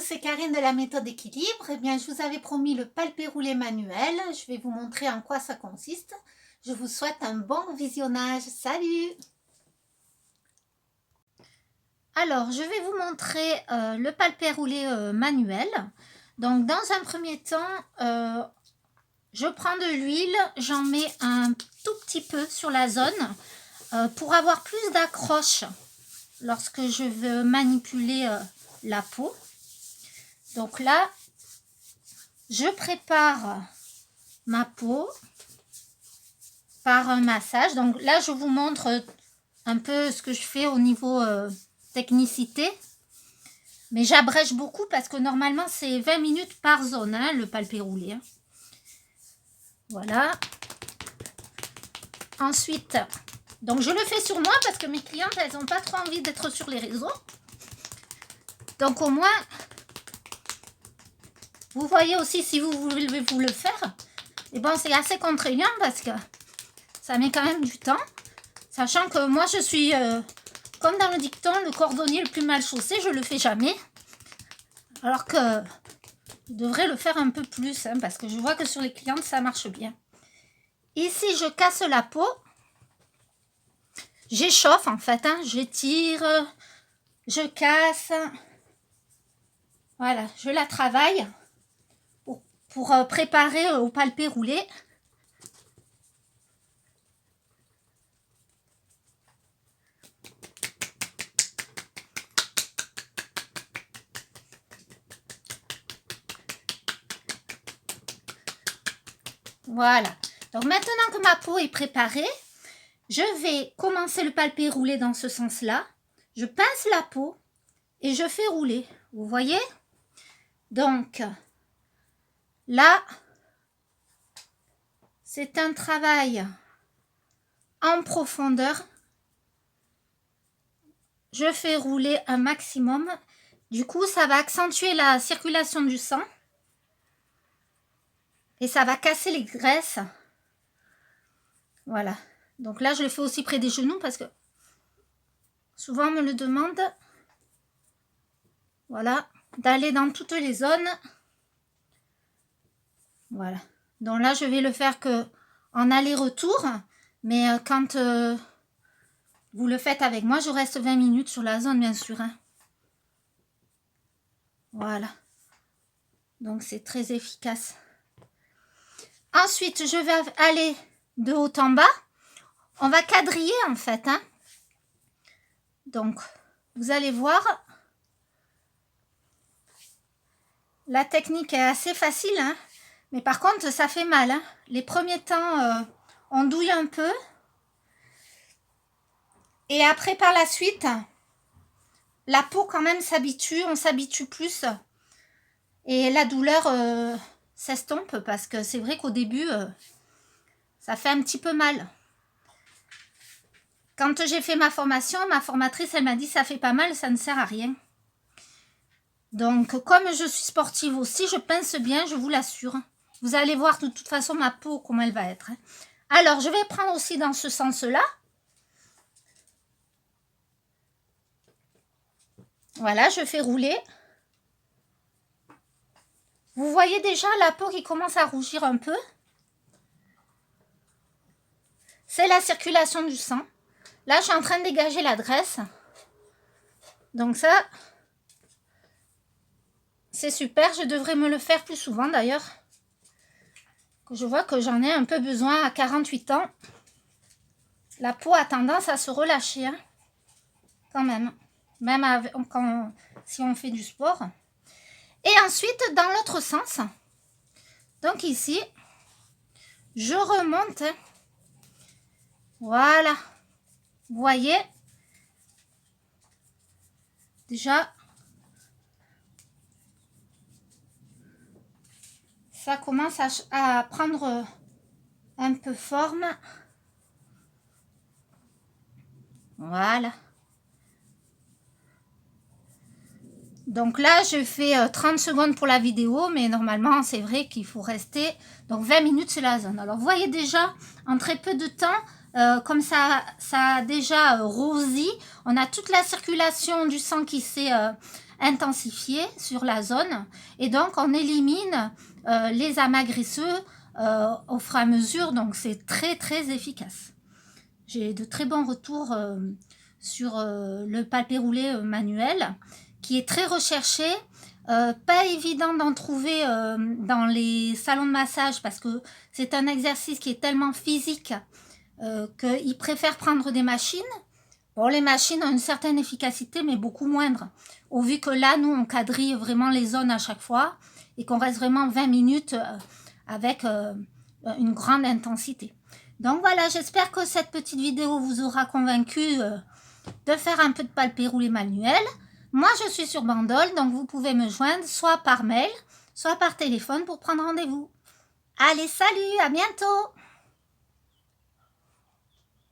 c'est Karine de la méthode équilibre. Eh bien, je vous avais promis le palpé roulé manuel. Je vais vous montrer en quoi ça consiste. Je vous souhaite un bon visionnage. Salut! Alors, je vais vous montrer le palpé roulé manuel. Donc, dans un premier temps, je prends de l'huile, j'en mets un tout petit peu sur la zone pour avoir plus d'accroche lorsque je veux manipuler la peau. Donc là, je prépare ma peau par un massage. Donc là, je vous montre un peu ce que je fais au niveau technicité. Mais j'abrège beaucoup parce que normalement, c'est 20 minutes par zone, hein, le palpé roulé. Hein. Voilà. Ensuite, donc je le fais sur moi parce que mes clientes, elles n'ont pas trop envie d'être sur les réseaux. Donc au moins, vous voyez aussi si vous voulez vous le faire. Et bon, c'est assez contraignant parce que ça met quand même du temps. Sachant que moi, je suis, comme dans le dicton, le cordonnier le plus mal chaussé, je le fais jamais. Alors que je devrais le faire un peu plus, hein, parce que je vois que sur les clientes, ça marche bien. Ici, je casse la peau. J'échauffe en fait, hein, j'étire, je casse. Voilà, je la travaille pour préparer au palpé roulé. Voilà, donc maintenant que ma peau est préparée, je vais commencer le palpé roulé dans ce sens-là. Je pince la peau et je fais rouler, vous voyez? Donc, là, c'est un travail en profondeur. Je fais rouler un maximum. Du coup, ça va accentuer la circulation du sang. Et ça va casser les graisses. Voilà. Donc là, je le fais aussi près des genoux parce que souvent on me le demande. Voilà. D'aller dans toutes les zones. Voilà. Donc là, je vais le faire que en aller-retour. Mais quand vous le faites avec moi, je reste 20 minutes sur la zone, bien sûr. Hein. Voilà. Donc c'est très efficace. Ensuite, je vais aller de haut en bas. On va quadriller en fait. Hein. Donc, vous allez voir. La technique est assez facile. Hein. Mais par contre, ça fait mal. Hein. Les premiers temps, on douille un peu. Et après, par la suite, la peau quand même s'habitue. On s'habitue plus. Et la douleur s'estompe parce que c'est vrai qu'au début, ça fait un petit peu mal. Quand j'ai fait ma formation, ma formatrice, elle m'a dit ça fait pas mal, ça ne sert à rien. Donc, comme je suis sportive aussi, je pince bien, je vous l'assure. Vous allez voir de toute façon ma peau, comment elle va être. Hein. Alors, je vais prendre aussi dans ce sens-là. Voilà, je fais rouler. Vous voyez déjà la peau qui commence à rougir un peu. C'est la circulation du sang. Là, je suis en train de dégager la graisse. Donc ça, c'est super. Je devrais me le faire plus souvent d'ailleurs. Je vois que j'en ai un peu besoin à 48 ans. La peau a tendance à se relâcher. Hein, quand même. Même si on fait du sport. Et ensuite, dans l'autre sens. Donc ici, je remonte. Voilà. Vous voyez? Déjà, ça commence à prendre un peu forme. Voilà. Donc là, je fais 30 secondes pour la vidéo, mais normalement, c'est vrai qu'il faut rester. Donc 20 minutes, c'est la zone. Alors, vous voyez déjà, en très peu de temps, comme ça a déjà rosi, on a toute la circulation du sang qui s'est intensifié sur la zone et donc on élimine les amas graisseux au fur et à mesure, donc c'est très efficace. J'ai de très bons retours sur le palpé roulé manuel qui est très recherché. Pas évident d'en trouver dans les salons de massage parce que c'est un exercice qui est tellement physique qu'ils préfèrent prendre des machines. Bon, les machines ont une certaine efficacité mais beaucoup moindre. Au vu que là, nous, on quadrille vraiment les zones à chaque fois et qu'on reste vraiment 20 minutes avec une grande intensité. Donc voilà, j'espère que cette petite vidéo vous aura convaincu de faire un peu de palpé roulé manuel. Moi, je suis sur Bandol, donc vous pouvez me joindre soit par mail, soit par téléphone pour prendre rendez-vous. Allez, salut, à bientôt!